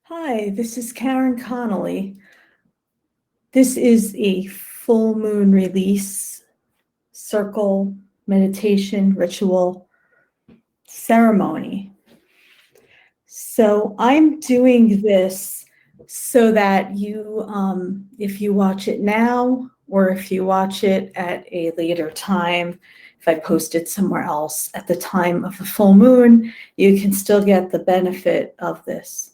Hi, this is Karen Connolly. This is a full moon release circle meditation ritual ceremony. So I'm doing this so that you, if you watch it now or if you watch it at a later time, if I post it somewhere else at the time of the full moon, you can still get the benefit of this.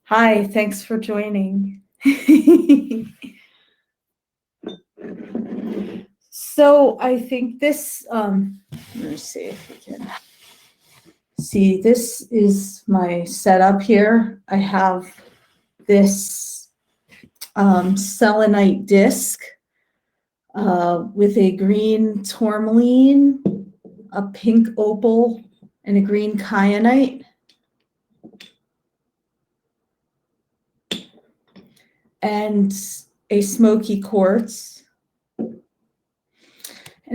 Hi, thanks for joining. So I think this, let me see if we can see, this is my setup here. I have this selenite disc with a green tourmaline, a pink opal, and a green kyanite. And a smoky quartz. And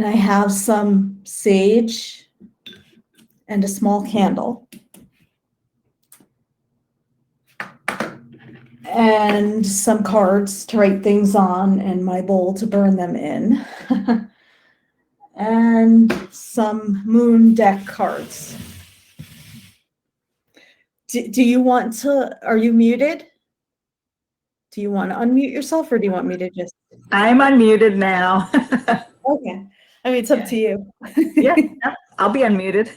I have some sage and a small candle. And some cards to write things on and my bowl to burn them in. And some moon deck cards. Do you want to, are you muted? Do you want to unmute yourself or do you want me to just? I'm unmuted now. Okay. I mean, it's up to you. Yeah, I'll be unmuted.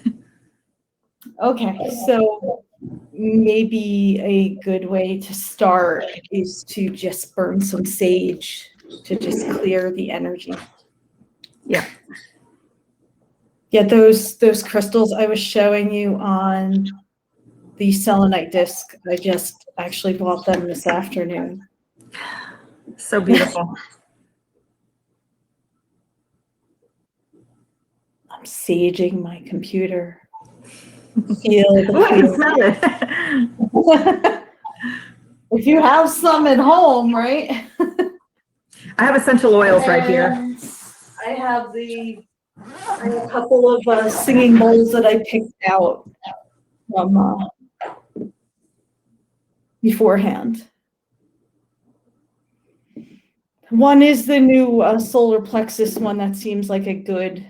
Okay, so maybe a good way to start is to just burn some sage to just clear the energy. Yeah. Yeah, those crystals I was showing you on the selenite disc, I just actually bought them this afternoon. So beautiful. I'm saging my computer. Feel Ooh, I can smell it. If you have some at home, right? I have essential oils right here. I have a couple of singing bowls that I picked out from beforehand. One is the new solar plexus one that seems like a good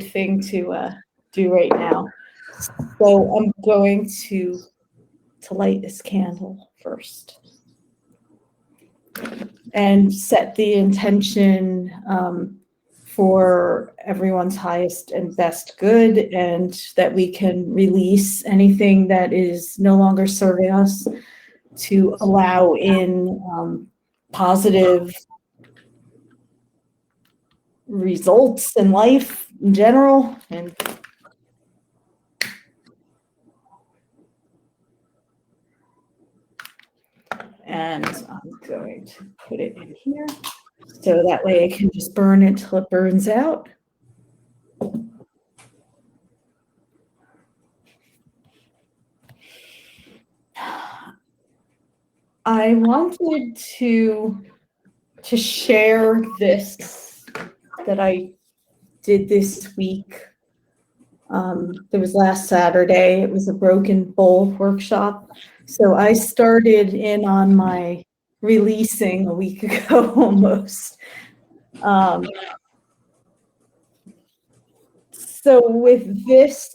thing to do right now. So I'm going to light this candle first and set the intention for everyone's highest and best good, and that we can release anything that is no longer serving us, to allow in positive results in life in general. And I'm going to put it in here so that way I can just burn it till it burns out. I wanted to share this that I did this week. It was last Saturday. It was a broken bowl workshop. So I started in on my releasing a week ago almost. So with this,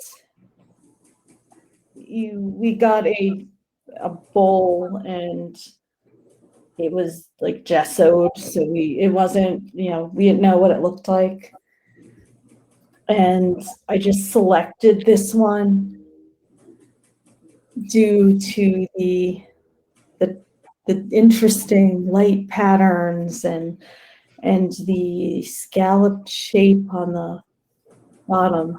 we got a bowl and it was like gessoed, so it wasn't, we didn't know what it looked like. And I just selected this one due to the interesting light patterns and the scalloped shape on the bottom.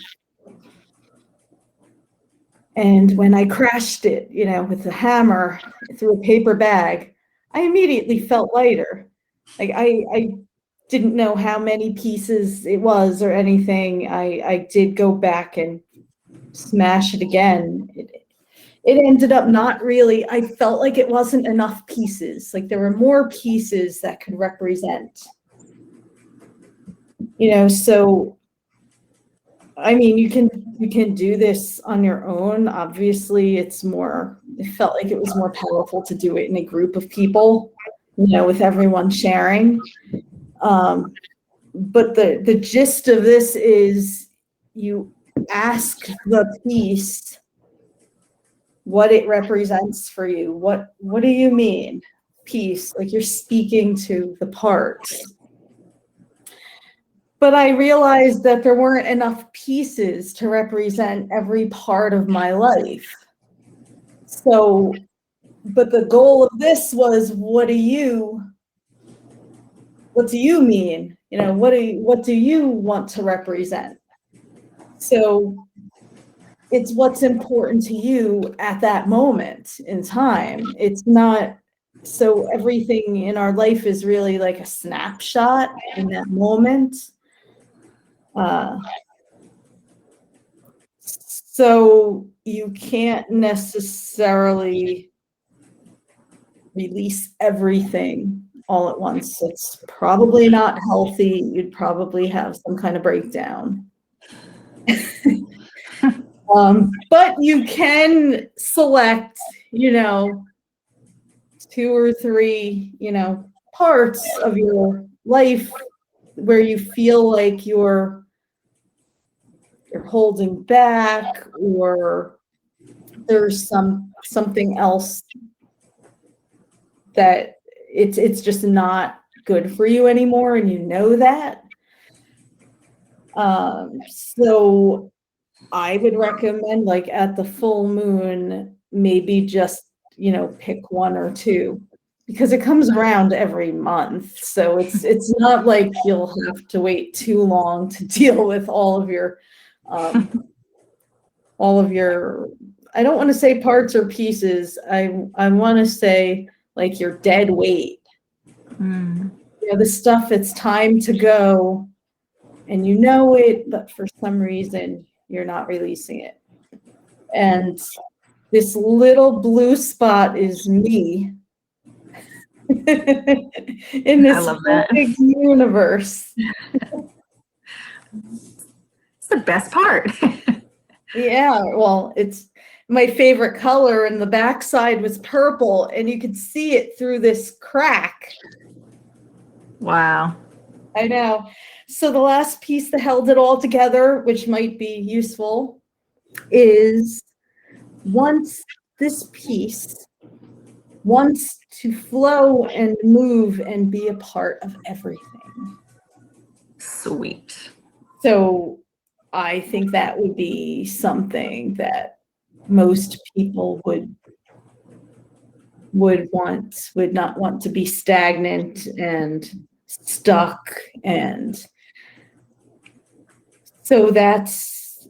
And when I crashed it, with the hammer through a paper bag, I immediately felt lighter. Like I didn't know how many pieces it was or anything. I did go back and smash it again. It ended up not really, I felt like it wasn't enough pieces. Like there were more pieces that could represent, so I mean, you can do this on your own. Obviously, it's more it felt like it was more powerful to do it in a group of people, with everyone sharing. But the gist of this is you ask the piece what it represents for you. What do you mean, piece? Like, you're speaking to the parts. But I realized that there weren't enough pieces to represent every part of my life. So, but the goal of this was, what do you mean? What do you want to represent? So it's what's important to you at that moment in time. It's not, so everything in our life is really like a snapshot in that moment. So you can't necessarily release everything all at once. It's probably not healthy. You'd probably have some kind of breakdown. But you can select, 2 or 3, parts of your life where you feel like you're holding back, or there's something else that it's just not good for you anymore, and you know that. So I would recommend, like, at the full moon, maybe just, pick 1 or 2, because it comes around every month. So it's not like you'll have to wait too long to deal with all of your, I don't want to say parts or pieces. I want to say, like, your dead weight. The stuff, it's time to go, and you know it, but for some reason you're not releasing it. And this little blue spot is me in this big universe. It's the best part. Yeah, well, it's my favorite color, and the backside was purple, and you could see it through this crack. Wow. I know. So the last piece that held it all together, which might be useful, is once this piece wants to flow and move and be a part of everything. Sweet. So I think that would be something that most people would not want to be stagnant and stuck. And so that's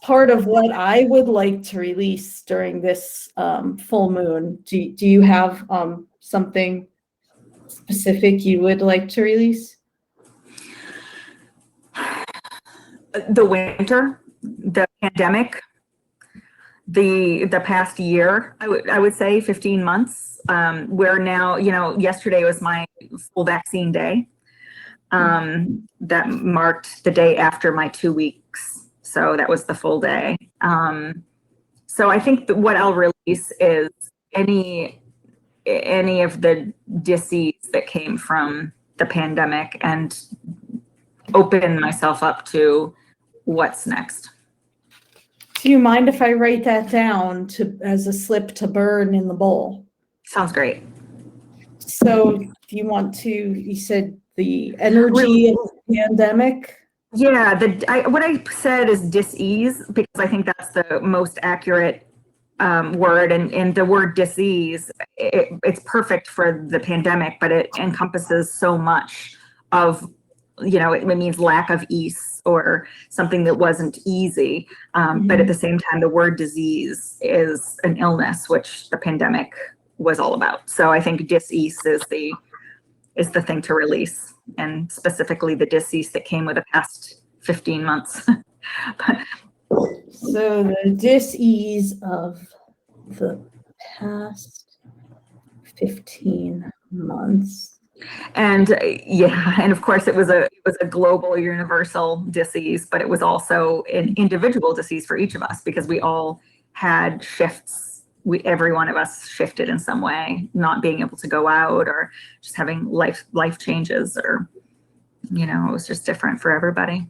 part of what I would like to release during this full moon. Do you have something specific you would like to release? The winter, the pandemic, the past year, I would say 15 months. We're now, yesterday was my full vaccine day. That marked the day after my 2 weeks. So that was the full day. So I think that what I'll release is any of the disease that came from the pandemic, and open myself up to what's next. Do you mind if I write that down as a slip to burn in the bowl? Sounds great. So do you want to, you said the energy of the pandemic? Yeah, what I said is dis-ease, because I think that's the most accurate word. And the word dis-ease, it's perfect for the pandemic, but it encompasses so much of, it means lack of ease or something that wasn't easy. But at the same time, the word disease is an illness, which the pandemic was all about. So I think dis-ease is the thing to release, and specifically the dis-ease that came with the past 15 months. So the dis-ease of the past 15 months. And and of course it was a global, universal disease, but it was also an individual disease for each of us, because we all had shifts every one of us shifted in some way, not being able to go out or just having life changes, or, it was just different for everybody.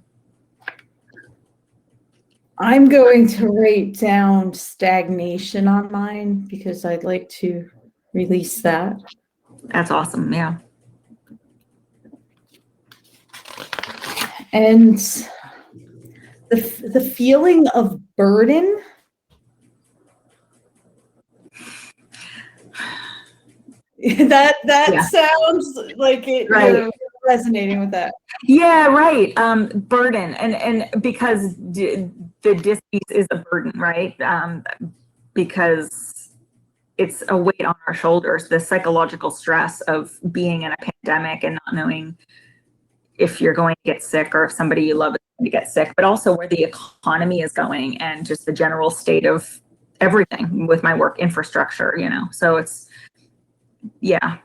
I'm going to write down stagnation on mine because I'd like to release that. That's awesome. Yeah. And the feeling of burden. That yeah. Sounds like it. Right. You're resonating with that. Yeah, right. Burden, and because the dis-ease is a burden, right? Because it's a weight on our shoulders, the psychological stress of being in a pandemic and not knowing if you're going to get sick or if somebody you love is going to get sick, but also where the economy is going and just the general state of everything with my work infrastructure, so it's, yeah.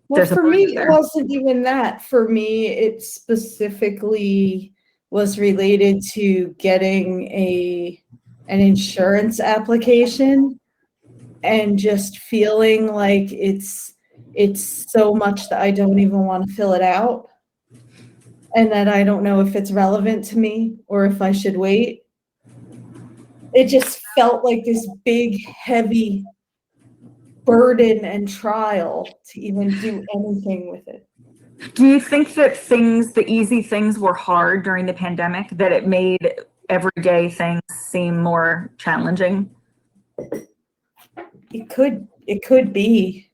Well, for me, it wasn't even that. For me, it specifically was related to getting an insurance application and just feeling like it's so much that I don't even want to fill it out, and that I don't know if it's relevant to me or if I should wait. It just felt like this big, heavy burden and trial to even do anything with it. Do you think that the easy things were hard during the pandemic, that it made everyday things seem more challenging? It could be.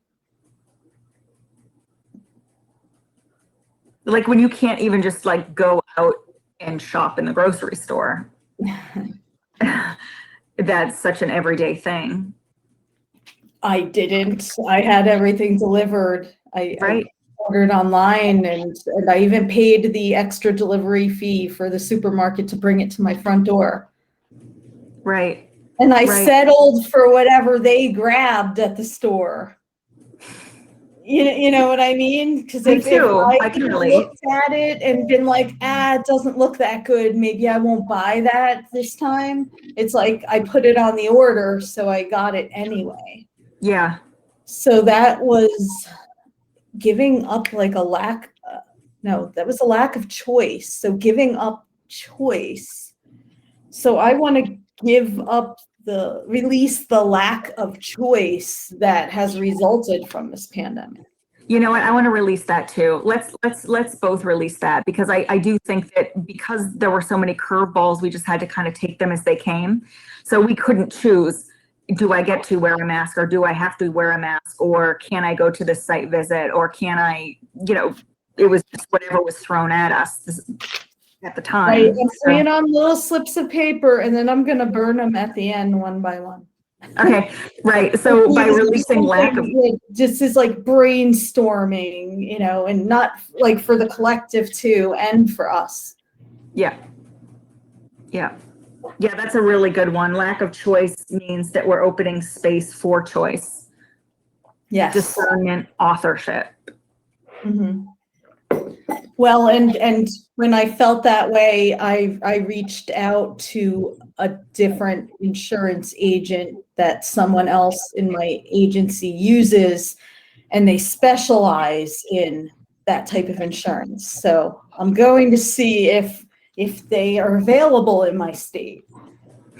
Like when you can't even just like go out and shop in the grocery store. That's such an everyday thing. I didn't. I had everything delivered. I ordered online, and I even paid the extra delivery fee for the supermarket to bring it to my front door. Right. And I settled for whatever they grabbed at the store. You know what I mean? Because if I looked at it and been like, it doesn't look that good, maybe I won't buy that this time. It's like I put it on the order, so I got it anyway. Yeah. So that was giving up like that was a lack of choice. So giving up choice. So I want to release the lack of choice that has resulted from this pandemic. You know what? I want to release that too. Let's both release that, because I do think that because there were so many curveballs, we just had to kind of take them as they came. So we couldn't choose, do I get to wear a mask, or do I have to wear a mask, or can I go to the site visit, or can I, it was just whatever was thrown at us at the time. Right. I'm putting on little slips of paper, and then I'm going to burn them at the end one by one. Okay, right. So by releasing lack of, just is like brainstorming, and not like for the collective too, and for us. Yeah. That's a really good one. Lack of choice means that we're opening space for choice. Yes. Discernment, authorship. Mm-hmm. Well, and when I felt that way, I reached out to a different insurance agent that someone else in my agency uses, and they specialize in that type of insurance. So I'm going to see if they are available in my state,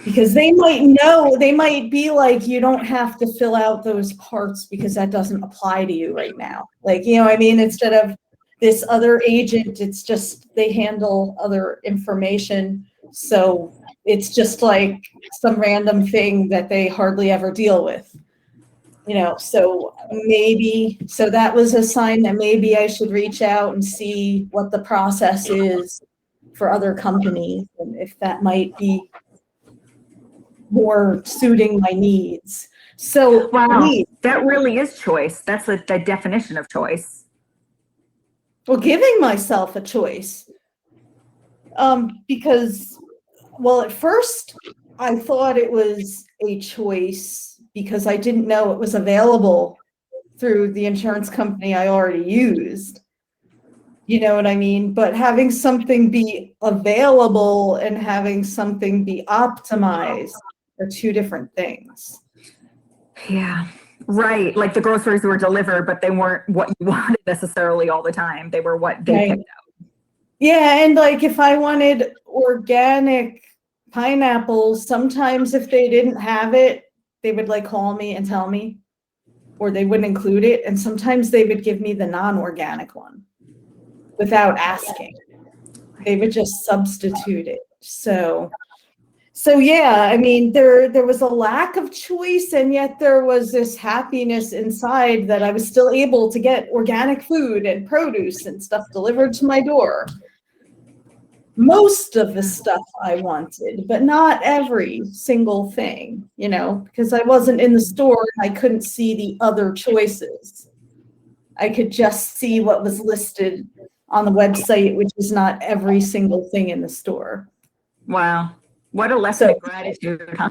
because they might be like, you don't have to fill out those parts because that doesn't apply to you right now. Like, what I mean? Instead of this other agent, it's just they handle other information. So it's just like some random thing that they hardly ever deal with. So that was a sign that maybe I should reach out and see what the process is for other companies, and if that might be more suiting my needs. So wow, that really is choice. That's the definition of choice. Well, giving myself a choice, because, at first I thought it was a choice because I didn't know it was available through the insurance company I already used. You know what I mean? But having something be available and having something be optimized are two different things. Yeah. Right. Like the groceries were delivered, but they weren't what you wanted necessarily all the time. They were what they Right. picked out. Yeah, and like if I wanted organic pineapples, sometimes if they didn't have it, they would like call me and tell me, or they wouldn't include it. And sometimes they would give me the non-organic one without asking. They would just substitute it. So yeah, I mean, there was a lack of choice, and yet there was this happiness inside that I was still able to get organic food and produce and stuff delivered to my door. Most of the stuff I wanted, but not every single thing, because I wasn't in the store and I couldn't see the other choices. I could just see what was listed on the website, which is not every single thing in the store. Wow. What a lesson of gratitude, huh?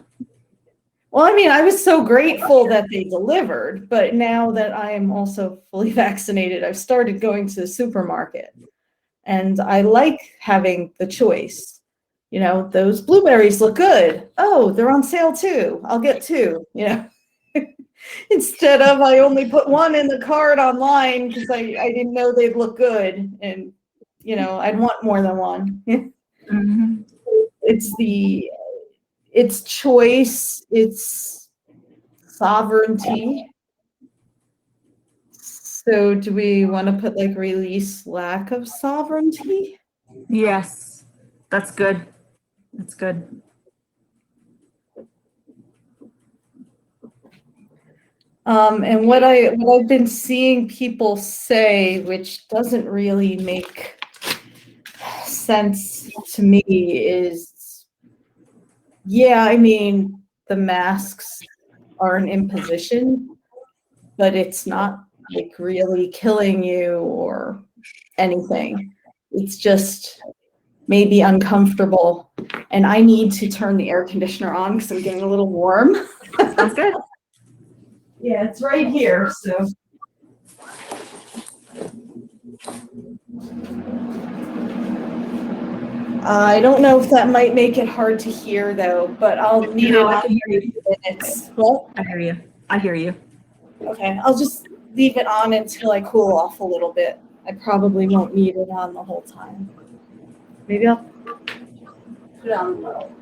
Well, I mean, I was so grateful that they delivered, but now that I am also fully vaccinated, I've started going to the supermarket, and I like having the choice. Those blueberries look good. Oh, they're on sale too. I'll get two, instead of I only put one in the cart online because I didn't know they'd look good, and, I'd want more than one. Mm-hmm. It's choice, it's sovereignty. So do we want to put like release lack of sovereignty? Yes. That's good. That's good. And what I've been seeing people say, which doesn't really make sense to me, is, yeah, I mean, the masks are an imposition, but it's not like really killing you or anything. It's just maybe uncomfortable. And I need to turn the air conditioner on because I'm getting a little warm. Sounds good. Yeah, it's right here, so. I don't know if that might make it hard to hear though, but I'll need it I on can hear for a you. few minutes. Well, I hear you. I hear you. okay, I'll just leave it on until I cool off a little bit. I probably won't need it on the whole time. Maybe I'll put it on low.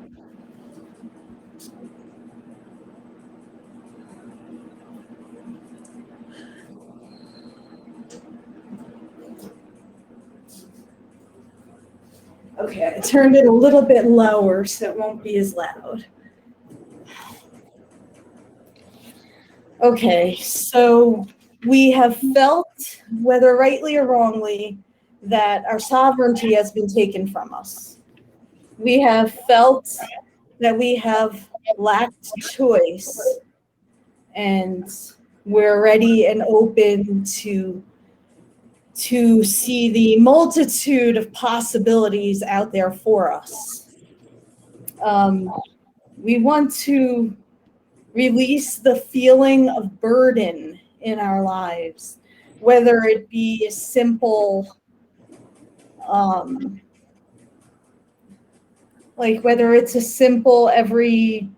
Okay, I turned it a little bit lower so it won't be as loud. Okay, so we have felt, whether rightly or wrongly, that our sovereignty has been taken from us. We have felt that we have lacked choice, and we're ready and open to see the multitude of possibilities out there for us. We want to release the feeling of burden in our lives, whether it be a simple, like whether it's a simple everyday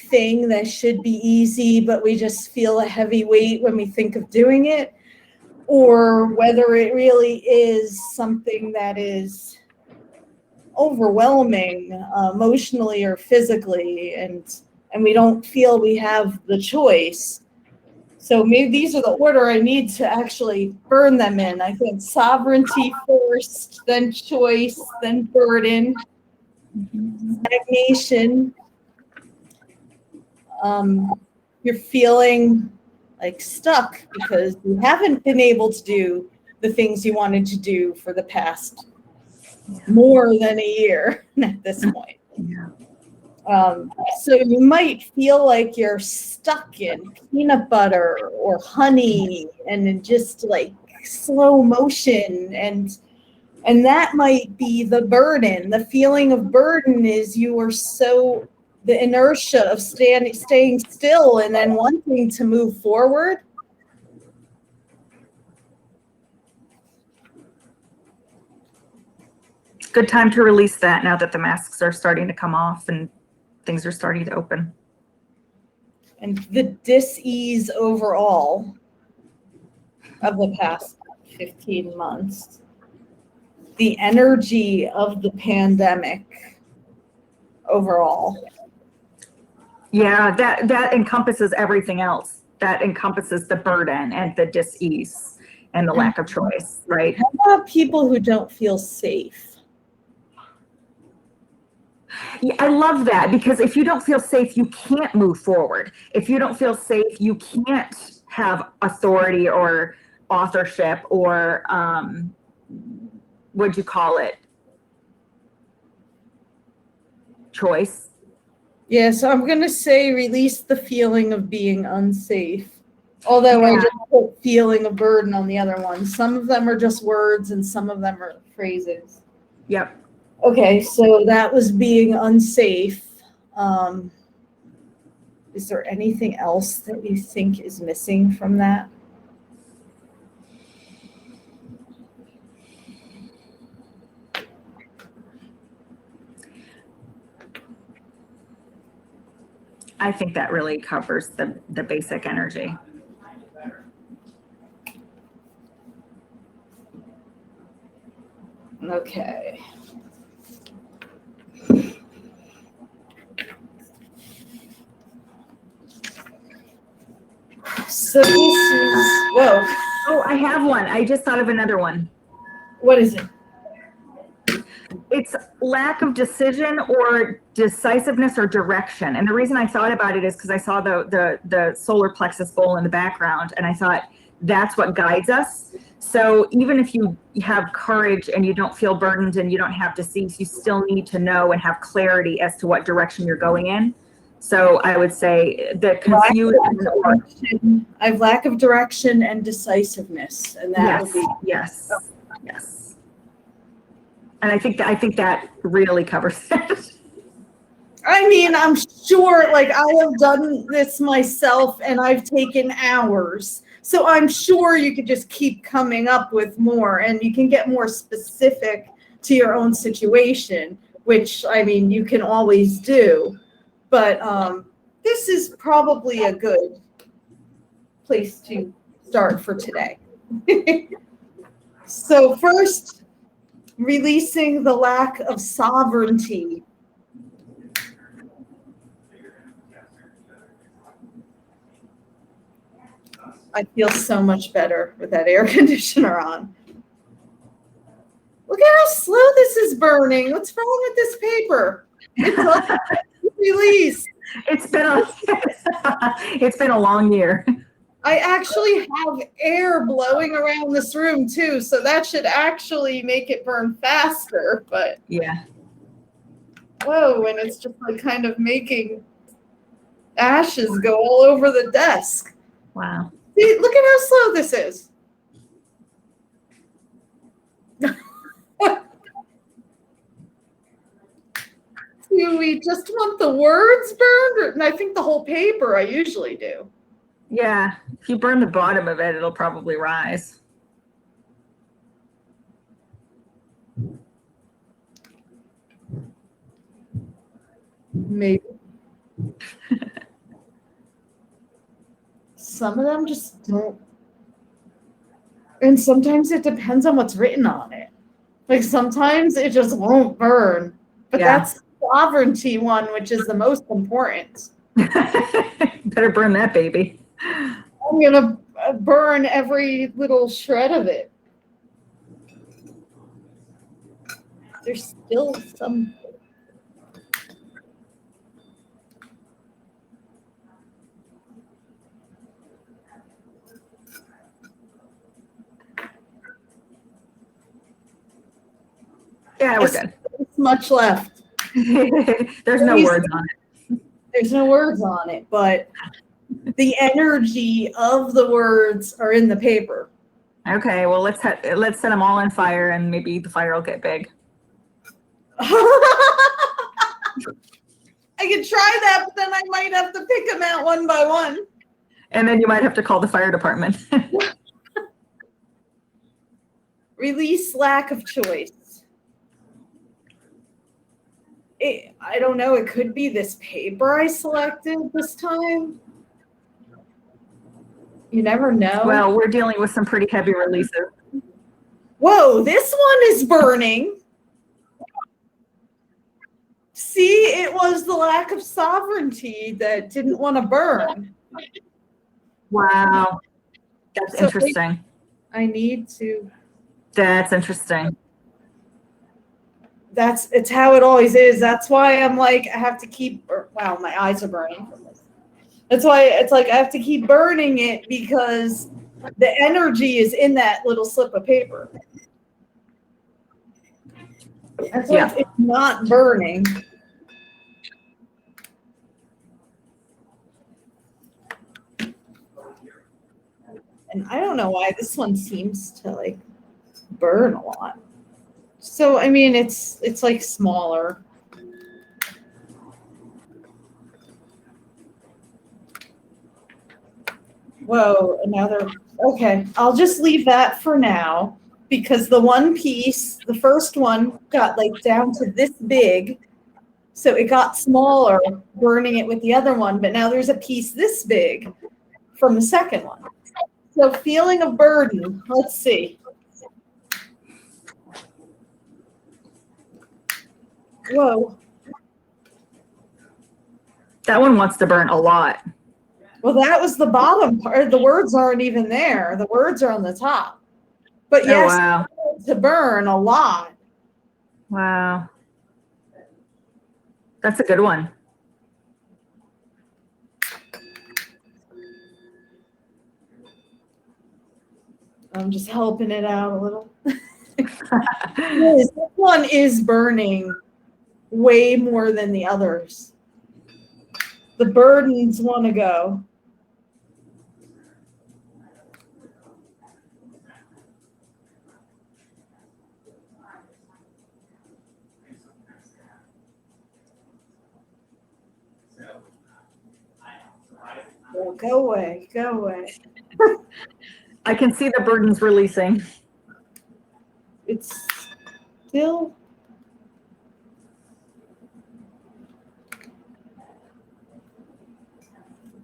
thing that should be easy, but we just feel a heavy weight when we think of doing it, or whether it really is something that is overwhelming emotionally or physically, and we don't feel we have the choice. So maybe these are the order I need to actually burn them in. I think sovereignty first, then choice, then burden, stagnation. You're feeling like stuck because you haven't been able to do the things you wanted to do for the past more than a year at this point. So you might feel like you're stuck in peanut butter or honey and in just like slow motion, and that might be the burden. The feeling of burden is you are so, the inertia of staying still and then wanting to move forward. Good time to release that now that the masks are starting to come off and things are starting to open. and the dis-ease overall of the past 15 months, the energy of the pandemic overall. Yeah, that encompasses everything else. That encompasses the burden and the dis-ease and the lack of choice, right? How about people who don't feel safe? Yeah, I love that, because if you don't feel safe, you can't move forward. If you don't feel safe, you can't have authority or authorship or what'd you call it? Choice. Yeah, so I'm going to say release the feeling of being unsafe. Although I Yeah. just put feeling of burden on the other one. Some of them are just words and some of them are phrases. Yep. Okay, so that was being unsafe. Is there anything else that you think is missing from that? I think that really covers the basic energy. Okay. So this is, whoa, Oh, I have one. I just thought of another one. what is it? It's lack of decision or decisiveness or direction. And the reason I thought about it is because I saw the solar plexus bowl in the background, and I thought that's what guides us. So even if you have courage and you don't feel burdened and you don't have disease, you still need to know and have clarity as to what direction you're going in. So I would say the confusion. I have lack of direction and decisiveness, and that would be yes. And I think that really covers it. I mean, I'm sure, like, I have done this myself and I've taken hours. So I'm sure you could just keep coming up with more and you can get more specific to your own situation, which, I mean, you can always do. But this is probably a good place to start for today. So first, releasing the lack of sovereignty. I feel so much better with that air conditioner on. Look at how slow this is burning. What's wrong with this paper? It's up. Release. It's been a long year. I actually have air blowing around this room too, so that should actually make it burn faster, but yeah. Whoa, and it's just like kind of making ashes go all over the desk. Wow. See, look at how slow this is. Do we just want the words burned? And I think the whole paper, I usually do. Yeah, if you burn the bottom of it, it'll probably rise. Maybe. Some of them just don't. And sometimes it depends on what's written on it. Like sometimes it just won't burn. But that's the sovereignty one, which is the most important. Better burn that baby. I'm going to burn every little shred of it. There's still some. Yeah, we're good. There's much left. There's no words on it. There's no words on it, but the energy of the words are in the paper. Okay, well let's set them all on fire, and maybe the fire will get big. I could try that, but then I might have to pick them out one by one. And then you might have to call the fire department. Release lack of choice. I don't know, it could be this paper I selected this time. You never know. Well, we're dealing with some pretty heavy releases. Whoa, this one is burning. See, it was the lack of sovereignty that didn't want to burn. Wow. That's So interesting. I need to. That's interesting. It's how it always is. That's why I'm like, I have to keep, wow, my eyes are burning from this. That's why it's like I have to keep burning it because the energy is in that little slip of paper. That's why it's not burning. And I don't know why this one seems to like burn a lot. So I mean, it's like smaller. Whoa, and now they're okay. I'll just leave that for now because the one piece, the first one got like down to this big. So it got smaller burning it with the other one, but now there's a piece this big from the second one. So feeling of burden, let's see. Whoa. That one wants to burn a lot. Well, that was the bottom part. The words aren't even there. The words are on the top. But yes, wow. to burn a lot. Wow. That's a good one. I'm just helping it out a little. This one is burning way more than the others. The burdens want to go. Oh, go away, go away. I can see the burdens releasing. It's still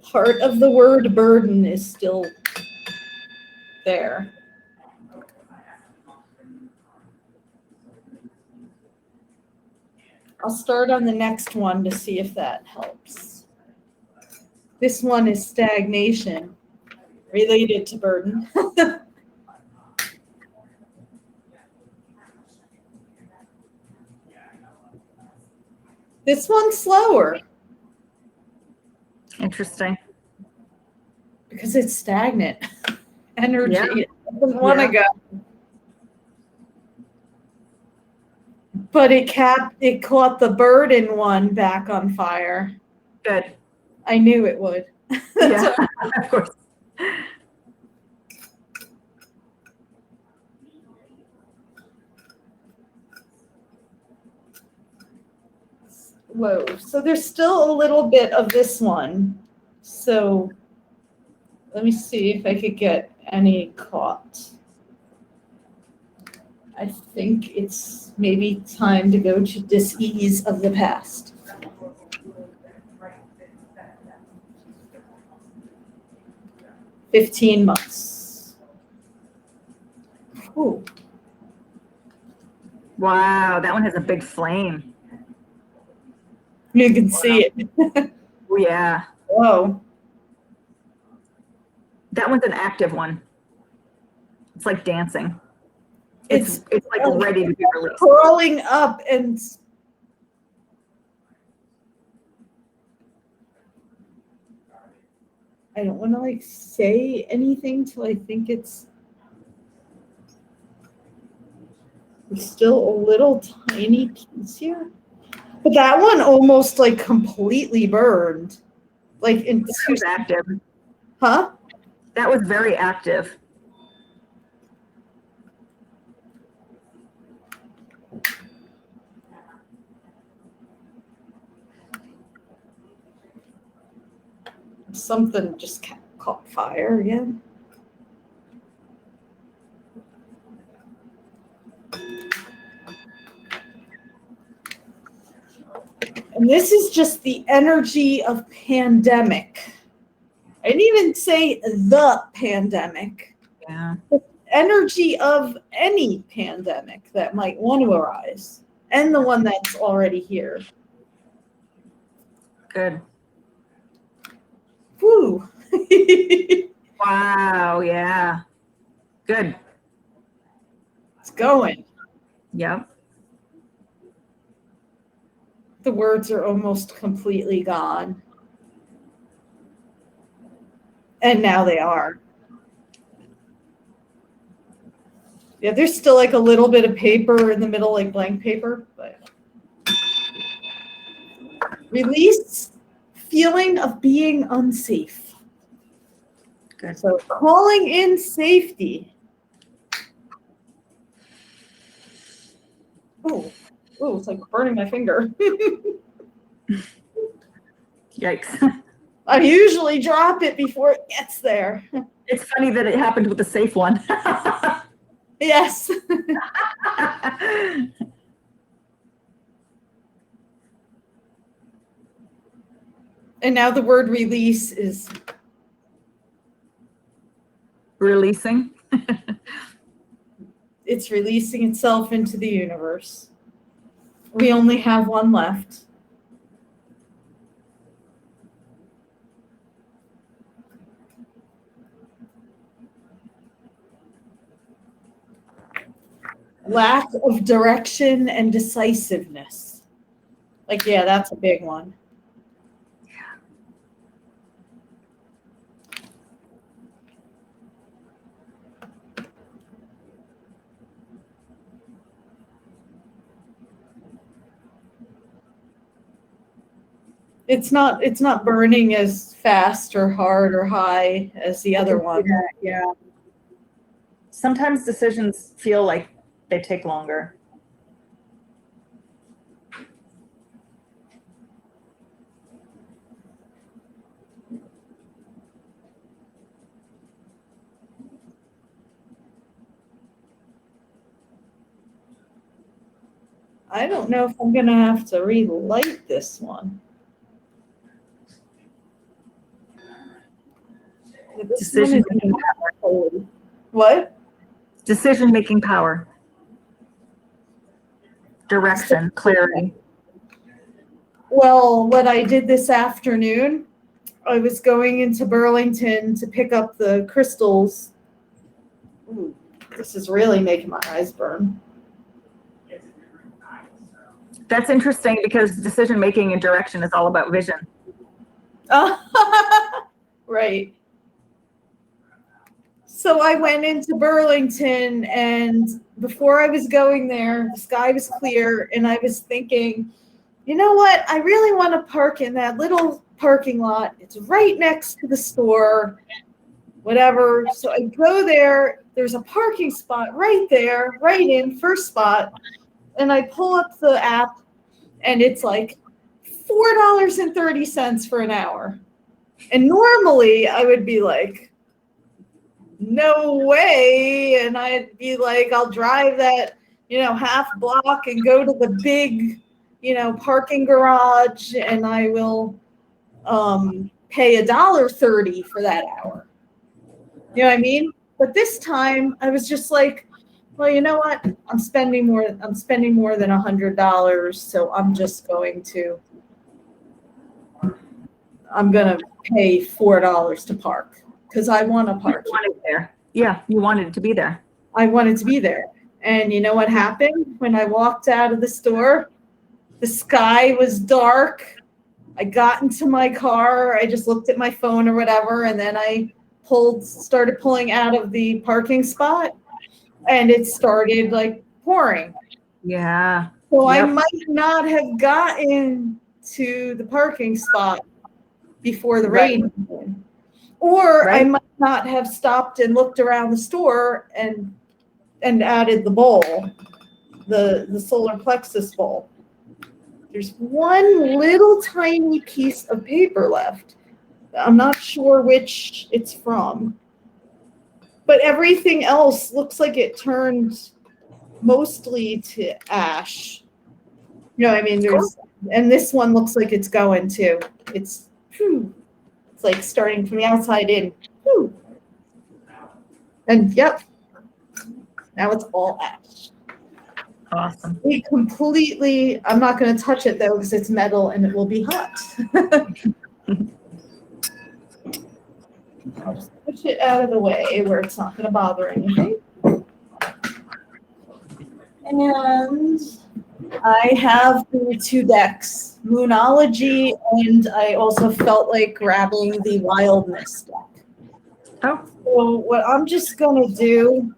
part of the word burden is still there. I'll start on the next one to see if that helps. This one is stagnation, related to burden. This one's slower. Interesting. Because it's stagnant. Energy. Yeah. It doesn't want to go. But it caught the burden one back on fire. Good. I knew it would. Yeah, of course. Whoa. So there's still a little bit of this one. So let me see if I could get any caught. I think it's maybe time to go to dis-ease of the past. "15 months. Ooh. Wow, that one has a big flame. You can see it. Oh, yeah. Whoa. That one's an active one. It's like dancing. It's like ready to be released. Crawling up and I don't want to like say anything till I think it's still a little tiny piece here. But that one almost like completely burned. Like in That was active. Huh? That was very active. Something just caught fire again. And this is just the energy of pandemic. I didn't even say the pandemic. Yeah. Energy of any pandemic that might want to arise, and the one that's already here. Good. Whew. Wow. Yeah. Good. It's going. Yep. The words are almost completely gone. And now they are. Yeah, there's still like a little bit of paper in the middle, like blank paper, but release feeling of being unsafe. Good. So calling in safety. Oh, it's like burning my finger. Yikes. I usually drop it before it gets there. It's funny that it happened with the safe one. Yes. And now the word release is Releasing. it's releasing itself into the universe. We only have one left. Lack of direction and decisiveness. Like, yeah, that's a big one. It's not burning as fast or hard or high as the other one. Yeah. Sometimes decisions feel like they take longer. I don't know if I'm gonna have to relight this one. Decision making power. What? Decision making power. Direction, clarity. Well, what I did this afternoon, I was going into Burlington to pick up the crystals. Ooh, this is really making my eyes burn. That's interesting because decision making and direction is all about vision. Right. So I went into Burlington, and before I was going there, the sky was clear, and I was thinking, you know what? I really want to park in that little parking lot. It's right next to the store, whatever. So I go there. There's a parking spot right there, right in first spot. And I pull up the app, and it's like $4.30 for an hour. And normally I would be like, no way. And I'd be like, I'll drive that, half block and go to the big, parking garage, and I will pay $1.30 for that hour. You know what I mean? But this time I was just like, well, you know what? I'm spending more than $100, so I'm gonna pay $4 to park because I want to park. You wanted it there. Yeah, you wanted it to be there. I wanted to be there. And you know what happened? When I walked out of the store, the sky was dark. I got into my car. I just looked at my phone or whatever, and then I started pulling out of the parking spot, and it started like pouring. Yeah. So I might not have gotten to the parking spot before the rain came. Or I might not have stopped and looked around the store and added the bowl, the solar plexus bowl. There's one little tiny piece of paper left. I'm not sure which it's from. But everything else looks like it turned mostly to ash. You know what I mean? And this one looks like it's going to. It's, whew. It's like starting from the outside in. Woo. And yep, now it's all ash. Awesome. We completely, I'm not going to touch it though because it's metal and it will be hot. I'll just push it out of the way where it's not going to bother anything. And I have the 2 decks, Moonology, and I also felt like grabbing the Wildness deck. Oh, So what I'm just going to do,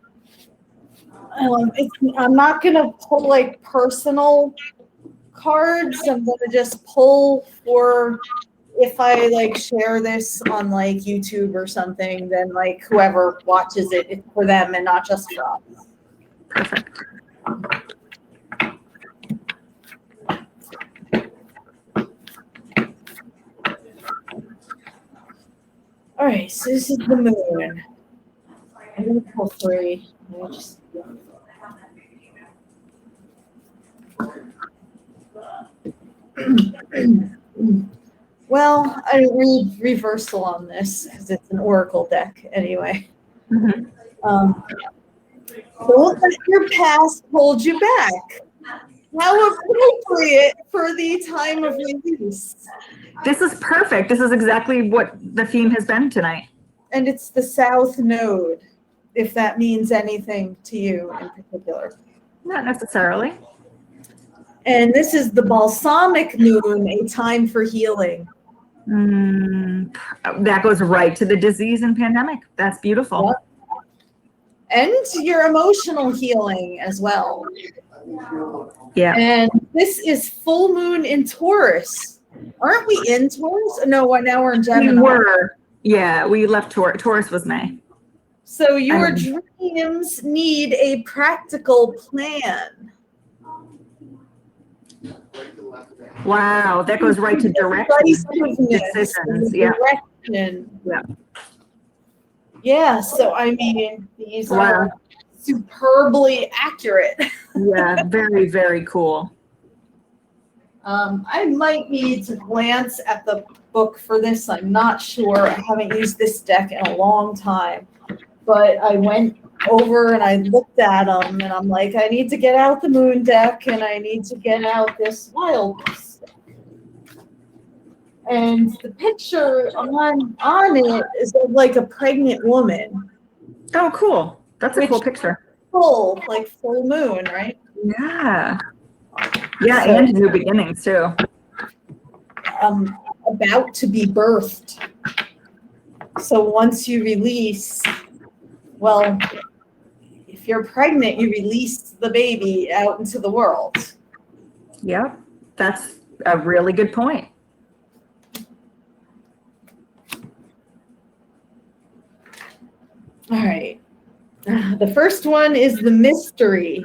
I'm not going to pull like personal cards. I'm going to just pull for if I like share this on like YouTube or something, then like whoever watches it, it's for them and not just for us. perfect. All right, so this is the moon. I'm going to pull 3. I'll just... Well, I read reversal on this because it's an oracle deck anyway. Mm-hmm. Don't let your past hold you back. How appropriate for the time of release. This is perfect. This is exactly what the theme has been tonight. And it's the South Node, if that means anything to you in particular. Not necessarily. And this is the balsamic moon, a time for healing. That goes right to the disease and pandemic. That's beautiful. Yep. And your emotional healing as well. Yeah. And this is full moon in Taurus. Aren't we in Taurus? No, now we're in Gemini. We were. Yeah, we left Taurus. Taurus was May. So your dreams need a practical plan. Wow, that goes right to direction. Decisions. Yeah. Direction. Yeah. Yeah, so I mean, these Wow. are superbly accurate. Yeah, very, very cool. I might need to glance at the book for this. I'm not sure. I haven't used this deck in a long time. But I went over and I looked at them and I'm like, I need to get out the moon deck and I need to get out this wildness deck. And the picture on it is of like a pregnant woman. Oh, cool. That's a cool picture. Full, like full moon, right? Yeah. Yeah, so, and new beginnings too. About to be birthed. So once you release, well, if you're pregnant, you release the baby out into the world. Yep, that's a really good point. All right. The first one is the mystery.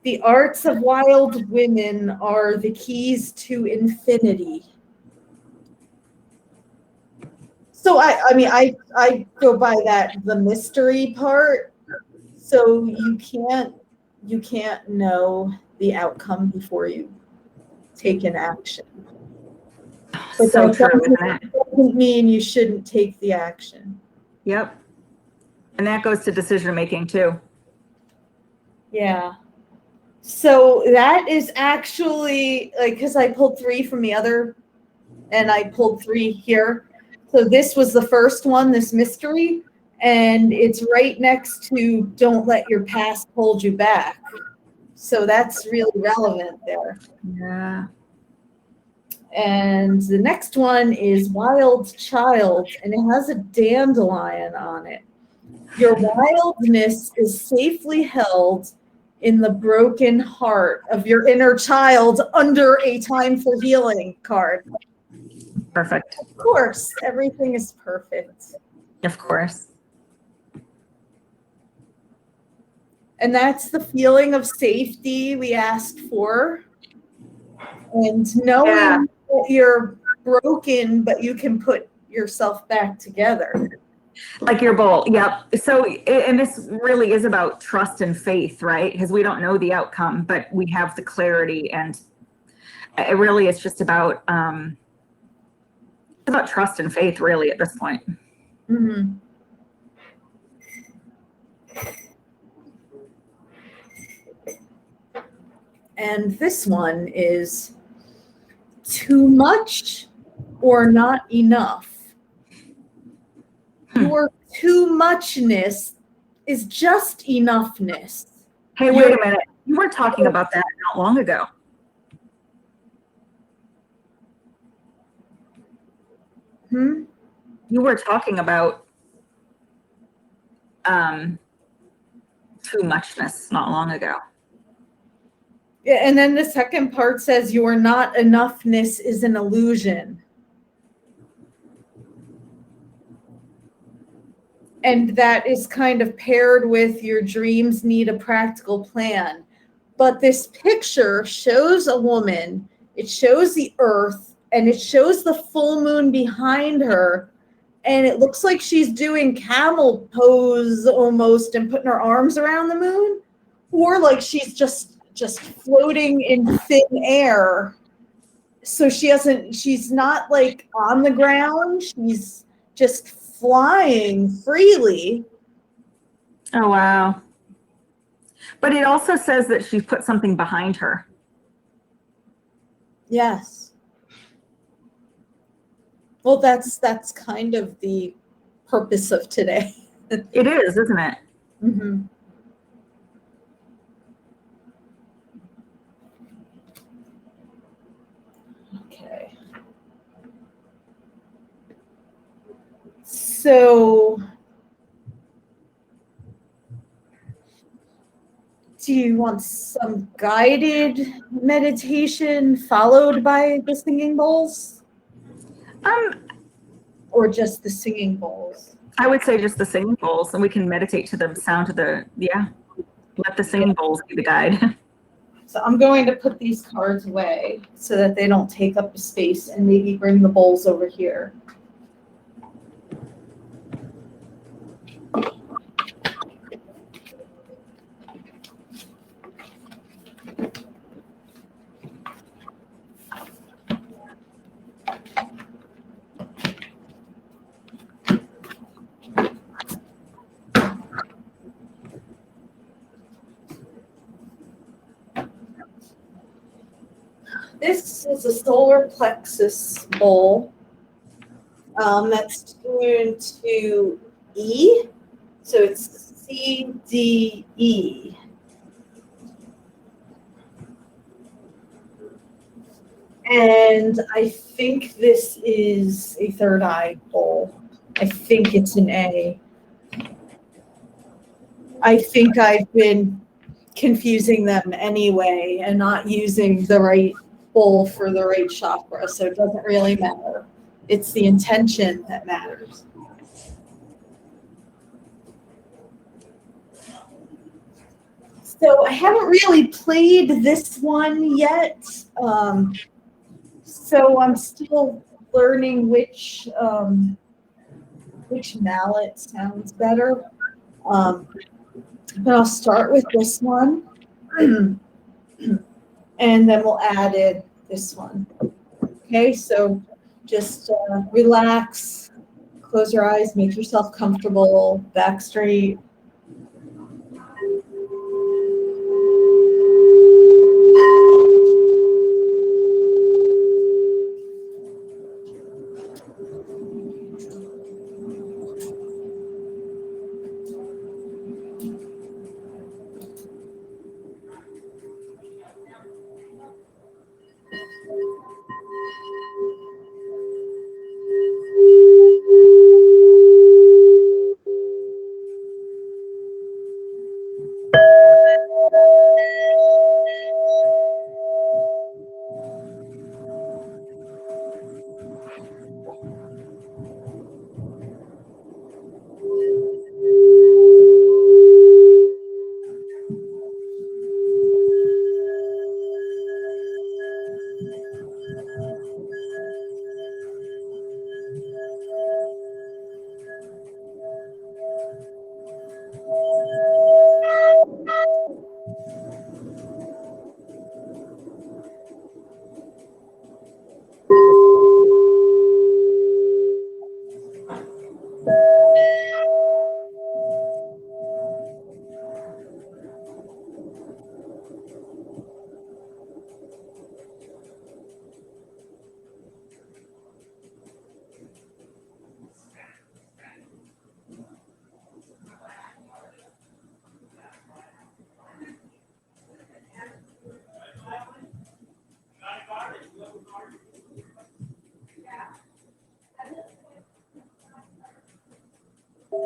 The arts of wild women are the keys to infinity. So I mean, I go by that, the mystery part. So you can't know the outcome before you take an action. But so that true, doesn't mean you shouldn't take the action. Yep. And that goes to decision making too. Yeah. So that is actually like, because I pulled 3 from the other and I pulled 3 here. So this was the first one, this mystery, and it's right next to don't let your past hold you back. So that's really relevant there. Yeah. And the next one is Wild Child, and it has a dandelion on it. Your wildness is safely held in the broken heart of your inner child under a time for healing card. Perfect. Of course, everything is perfect. Of course. And that's the feeling of safety we asked for. And knowing that you're broken, but you can put yourself back together. Like your bowl. Yep. So, and this really is about trust and faith, right? Because we don't know the outcome, but we have the clarity, and it really is just about about trust and faith, really, at this point. Mhm. And this one is too much or not enough. Your too muchness is just enoughness. Hey, wait a minute. You were talking about that not long ago. Hmm? You were talking about too muchness not long ago. Yeah, and then the second part says your not enoughness is an illusion. And that is kind of paired with your dreams need a practical plan. But this picture shows a woman, it shows the earth, and it shows the full moon behind her. And it looks like she's doing camel pose almost and putting her arms around the moon. Or like she's just floating in thin air. So she's not like on the ground, she's just flying freely. Oh, wow. But it also says that she put something behind her. Yes. Well, that's kind of the purpose of today. It is, isn't it? Mm-hmm. Okay. So, do you want some guided meditation followed by the singing bowls? Or just the singing bowls? I would say just the singing bowls, and we can meditate to the sound of the, let the singing bowls be the guide. So I'm going to put these cards away so that they don't take up space, and maybe bring the bowls over here. This is a solar plexus bowl that's tuned to E, so it's C, D, E. And I think this is a third eye bowl. I think it's an A. I think I've been confusing them anyway and not using the right bowl for the right chakra, so it doesn't really matter. It's the intention that matters. So I haven't really played this one yet, so I'm still learning which mallet sounds better. But I'll start with this one, and then we'll add in this one. Okay, so just relax, close your eyes, make yourself comfortable, back straight. Can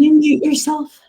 you mute yourself?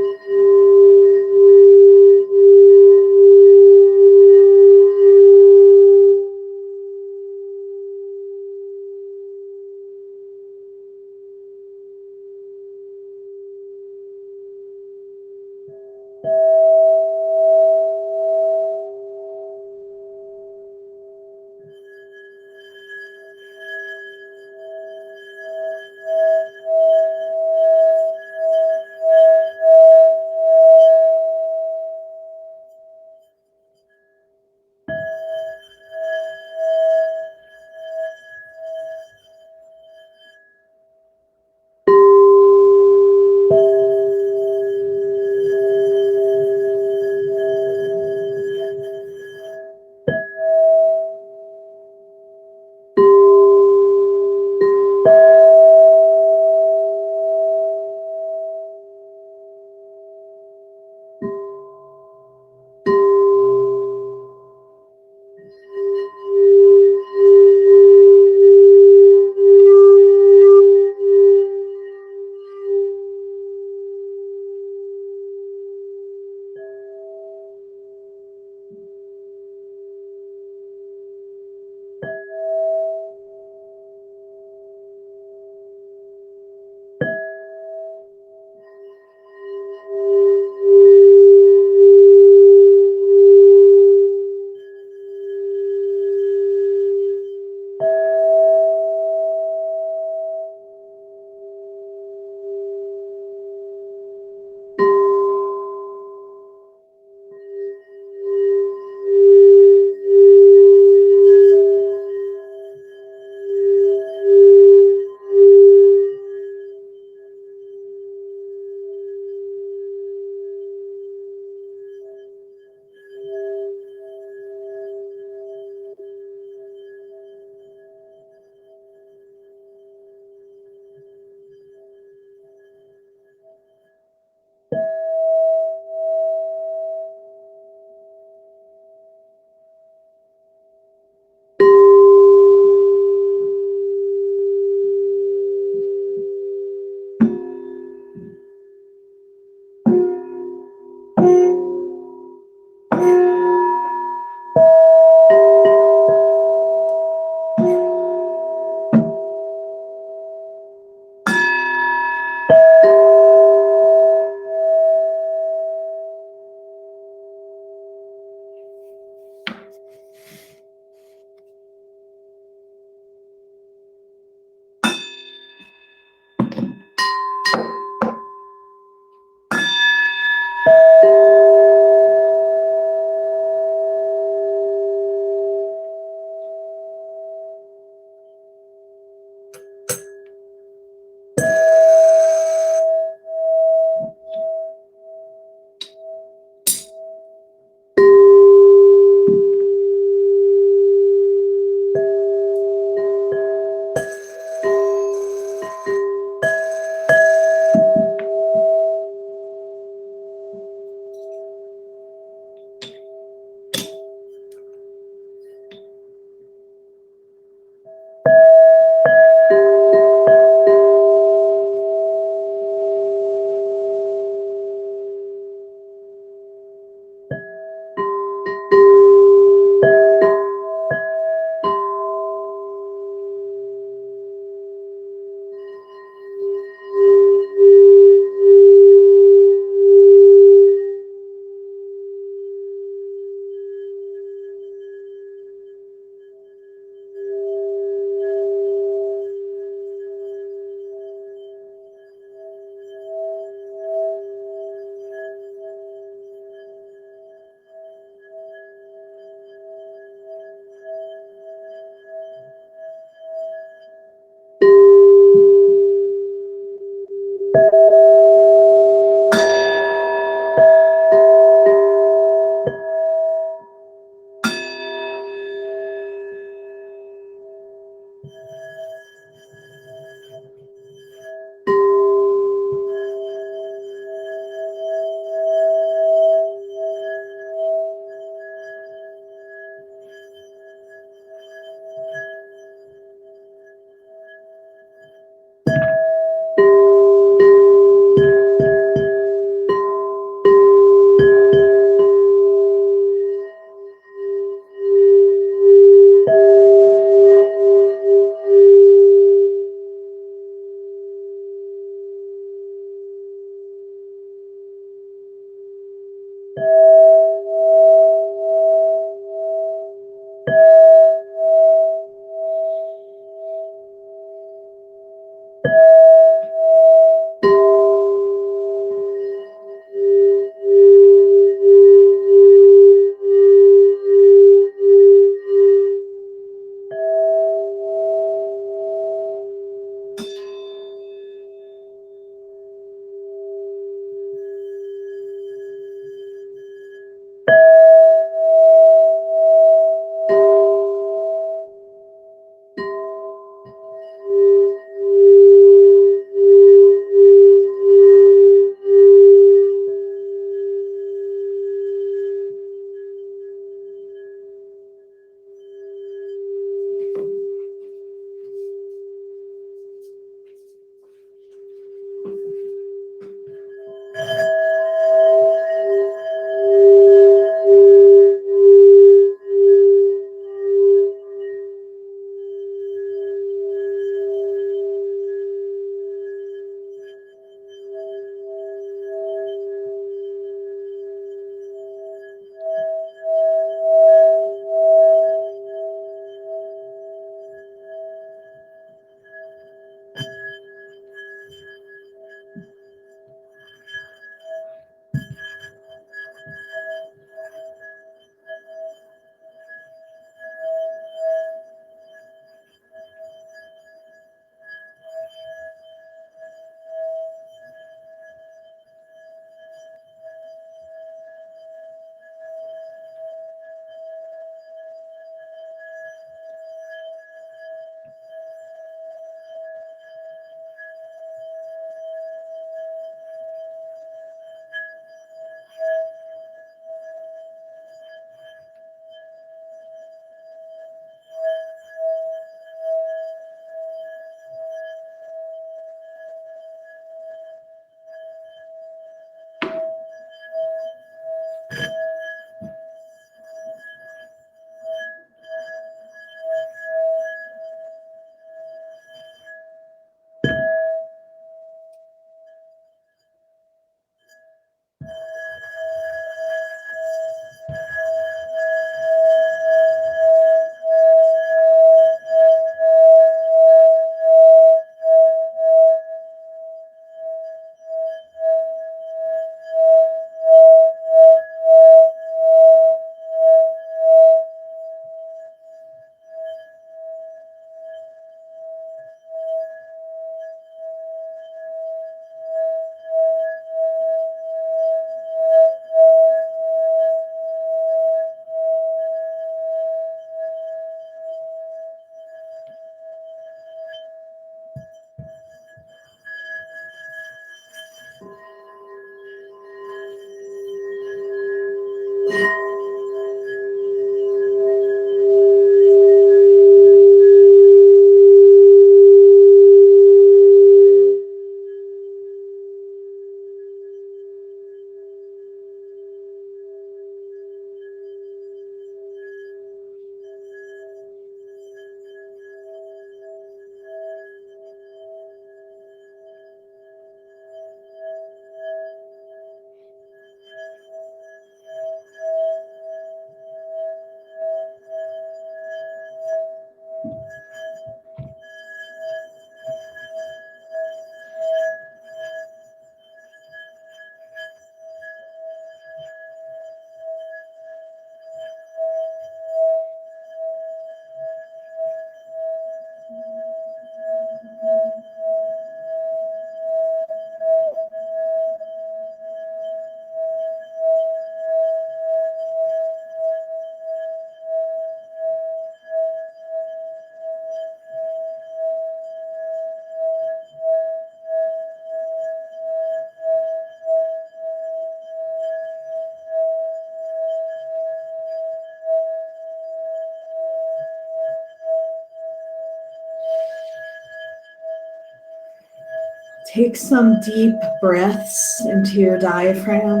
Take some deep breaths into your diaphragm.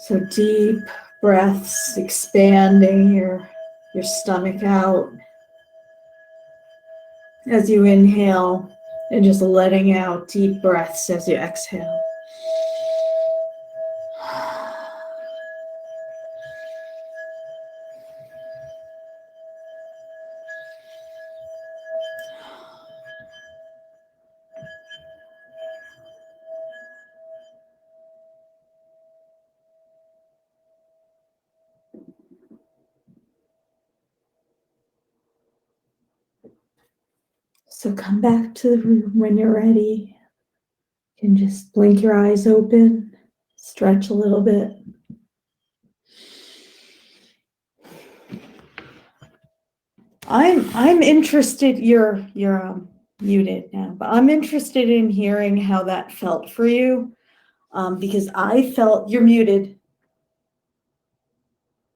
So deep breaths, expanding your stomach out as you inhale, and just letting out deep breaths as you exhale. So come back to the room when you're ready. You can just blink your eyes open, stretch a little bit. I'm interested. You're muted now, but I'm interested in hearing how that felt for you, because I felt you're muted.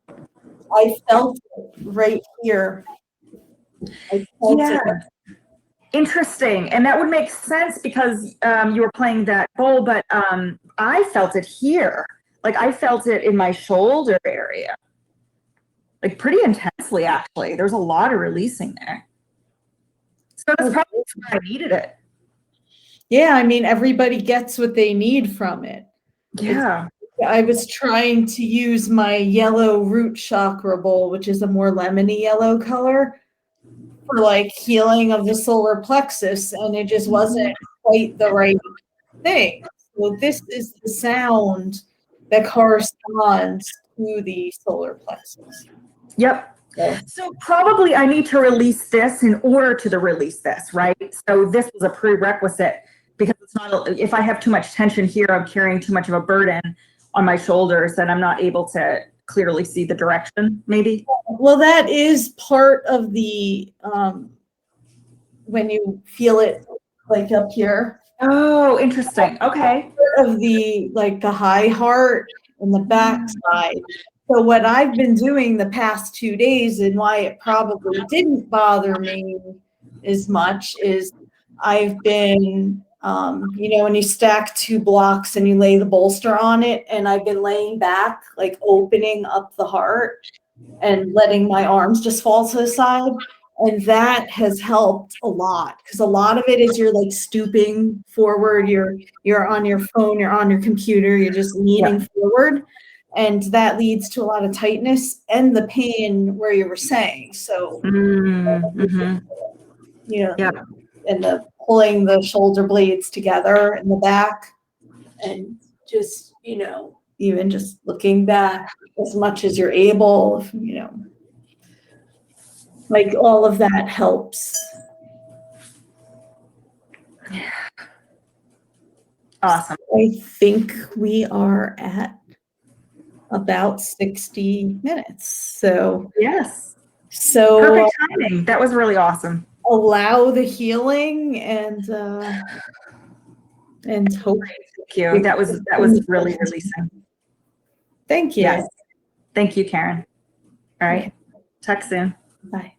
I felt it right here. I felt Yeah. it. Interesting. And that would make sense because you were playing that bowl, but I felt it here. Like I felt it in my shoulder area. Like pretty intensely, actually. There's a lot of releasing there. So that's probably why I needed it. Yeah, I mean, everybody gets what they need from it. Yeah. I was trying to use my yellow root chakra bowl, which is a more lemony yellow color, for like healing of the solar plexus, and it just wasn't quite the right thing. So this is the sound that corresponds to the solar plexus. Yep. So, So probably I need to release this in order to release this, right? So this was a prerequisite because it's not, if I have too much tension here, I'm carrying too much of a burden on my shoulders and I'm not able to clearly see the direction, maybe. well, that is part of the, when you feel it like up here. Oh, interesting. Okay. Part of the, like the high heart and the back side. So what I've been doing the past 2 days, and why it probably didn't bother me as much, is I've been, when you stack 2 blocks and you lay the bolster on it, and I've been laying back, like opening up the heart and letting my arms just fall to the side. And that has helped a lot, because a lot of it is you're like stooping forward, you're on your phone, you're on your computer, you're just leaning forward. And that leads to a lot of tightness and the pain where you were saying. So, Mm-hmm. and the pulling the shoulder blades together in the back, and just, even just looking back as much as you're able, like all of that helps. Awesome. I think we are at about 60 minutes. So yes. So perfect timing. That was really awesome. Allow the healing and hope. Thank you. That was really releasing. Thank you. Yes. Thank you, Karen. All right. Okay. Talk soon. Bye.